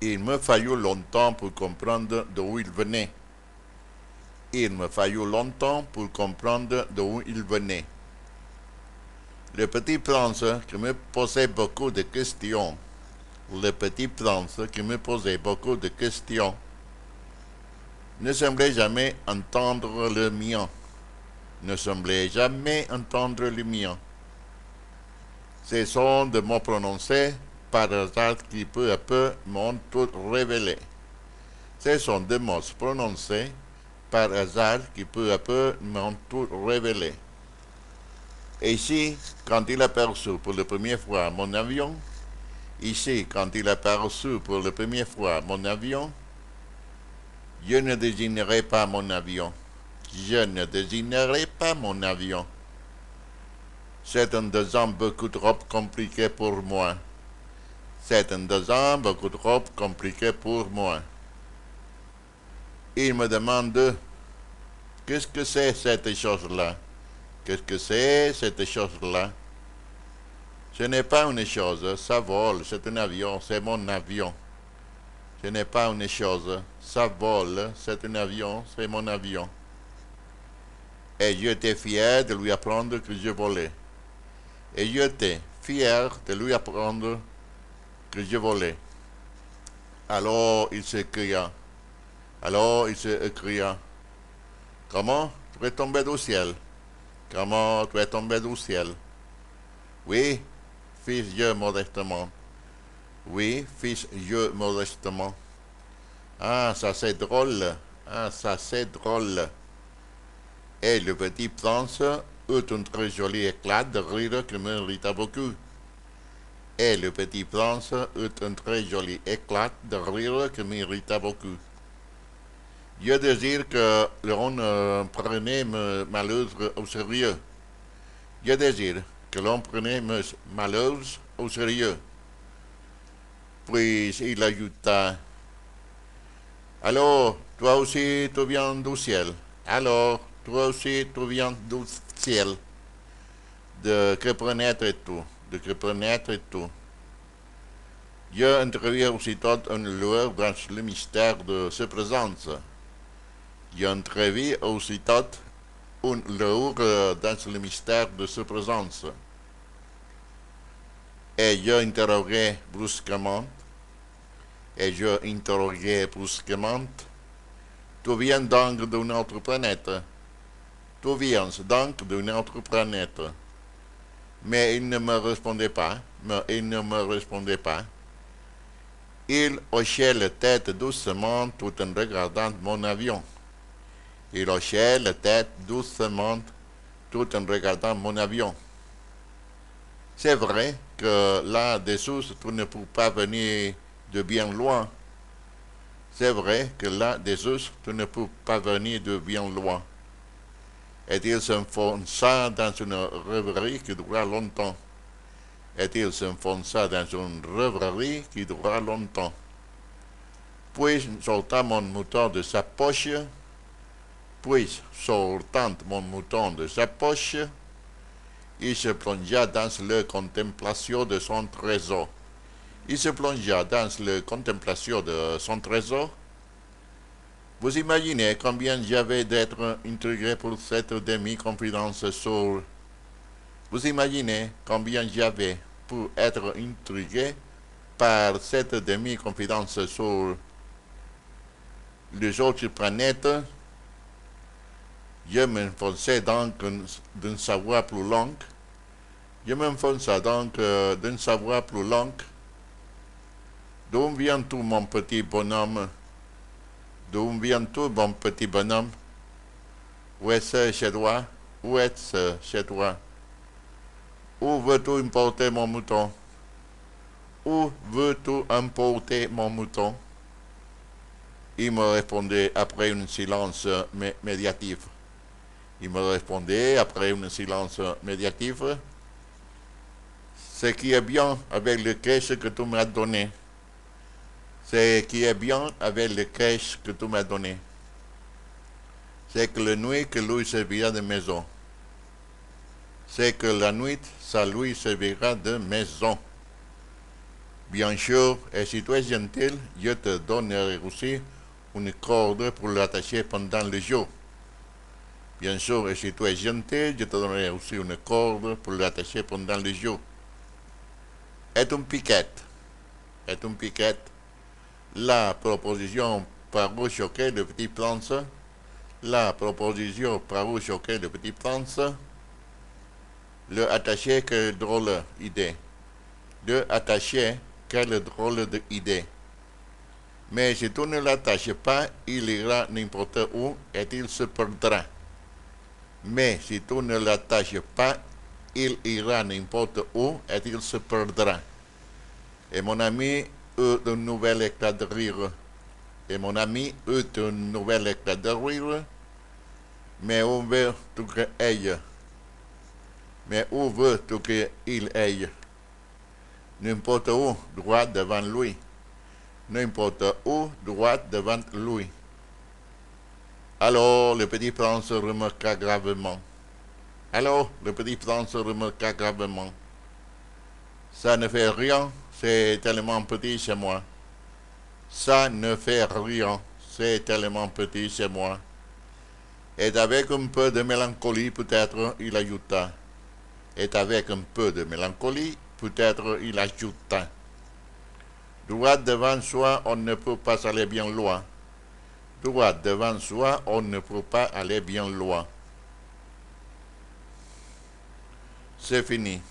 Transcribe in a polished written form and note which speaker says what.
Speaker 1: Il me fallut longtemps pour comprendre d'où il venait. Il me fallut longtemps pour comprendre d'où il venait. Le petit prince qui me posait beaucoup de questions. Le petit prince qui me posait beaucoup de questions ne semblait jamais entendre le mien. Ne semblait jamais entendre le mien. Ces sons de mots prononcés par hasard qui peu à peu m'ont tout révélé. Ces sont des mots prononcés par hasard qui peu à peu m'ont tout révélé. Et ici, quand il a aperçu pour la première fois mon avion, ici, quand il a aperçu pour la première fois mon avion, je ne désignerai pas mon avion. Je ne désignerai pas mon avion. C'est un design beaucoup trop compliqué pour moi. C'est un design beaucoup trop compliqué pour moi. Il me demande, qu'est-ce que c'est cette chose-là? Qu'est-ce que c'est cette chose-là? Ce n'est pas une chose, ça vole, c'est un avion, c'est mon avion. Ce n'est pas une chose, ça vole, c'est un avion, c'est mon avion. Et j'étais fier de lui apprendre que je volais. Et j'étais fier de lui apprendre que je volais. Alors il s'écria. Alors il s'écria. Comment tu es tombé du ciel? Comment tu es tombé du ciel? Oui, fis-je modestement. Oui, fis-je modestement. Ah, ça c'est drôle. Ah, ça c'est drôle. Et le petit prince eut un très joli éclat de rire qui m'irrita beaucoup. Et le petit prince eut un très joli éclat de rire qui m'irrita beaucoup. Je désire que l'on prenait mes malheurs au sérieux. Je désire que l'on prenait mes malheurs au sérieux. Puis il ajouta, alors, toi aussi tu viens du ciel. Alors, toi aussi tu viens du ciel. De que connaître-tu? De que connaître-tu? Je entrevis aussitôt une lueur dans le mystère de sa présence. Je entrevis aussitôt une lueur dans le mystère de sa présence. Et je interrogeai brusquement, tu viens donc d'une autre planète? Tu viens donc d'une autre planète? Mais il ne me répondait pas, Il hochait la tête doucement tout en regardant mon avion. Il hochait la tête doucement tout en regardant mon avion. C'est vrai que là-dessous, tu ne peux pas venir de bien loin. C'est vrai que là-dessous, tu ne peux pas venir de bien loin. Et il s'enfonça dans une rêverie qui dura longtemps. Et il s'enfonça dans une rêverie qui dura longtemps. Puis, sortant mon mouton de sa poche, il se plongea dans la contemplation de son trésor. Il se plongea dans la contemplation de son trésor. Vous imaginez combien j'avais d'être intrigué pour cette demi-confidence sur... Vous imaginez combien j'avais pour être intrigué par cette demi-confidence sur les autres planètes. Je m'enfonçais donc d'un savoir plus long. Je m'enfonçais donc d'un savoir plus long. D'où viens-tu, mon petit bonhomme? D'où viens-tu, mon petit bonhomme? Où est-ce chez toi? Où est-ce chez toi? Où veux-tu emporter mon mouton? Où veux-tu emporter mon mouton? Il me répondait après un silence médiatif. Il me répondait après un silence médiatif. Ce qui est bien avec le caisse que tu m'as donné. Ce qui est bien avec le caisse que tu m'as donné. C'est que la nuit que lui servira de maison. C'est que la nuit, ça lui servira de maison. Bien sûr, et si tu es gentil, je te donnerai aussi une corde pour l'attacher pendant le jour. Bien sûr, et si tu es gentil, je te donnerai aussi une corde pour l'attacher pendant le jour. Est une piquette. Est une piquette. La proposition parut choquer le petit prince. La proposition parut choquer le petit prince. Le attaché, quelle drôle d'idée. Le attaché, quelle drôle d'idée. Mais si tu ne l'attaches pas, il ira n'importe où et il se perdra. Mais si tu ne l'attaches pas, il ira n'importe où et il se perdra. Et mon ami eut un nouvel éclat de rire. Et mon ami eut un nouvel éclat de rire. Mais où veux-tu qu'il aille? Mais où veux-tu qu'il aille? N'importe où, droit devant lui. N'importe où, droit devant lui. Alors le petit prince remarqua gravement. Alors le petit prince remarqua gravement. Ça ne fait rien, c'est tellement petit chez moi. Ça ne fait rien, c'est tellement petit chez moi. Et avec un peu de mélancolie, peut-être, il ajouta. Et avec un peu de mélancolie, peut-être, il ajouta. Droit devant soi, on ne peut pas aller bien loin. Droit devant soi, on ne peut pas aller bien loin. C'est fini.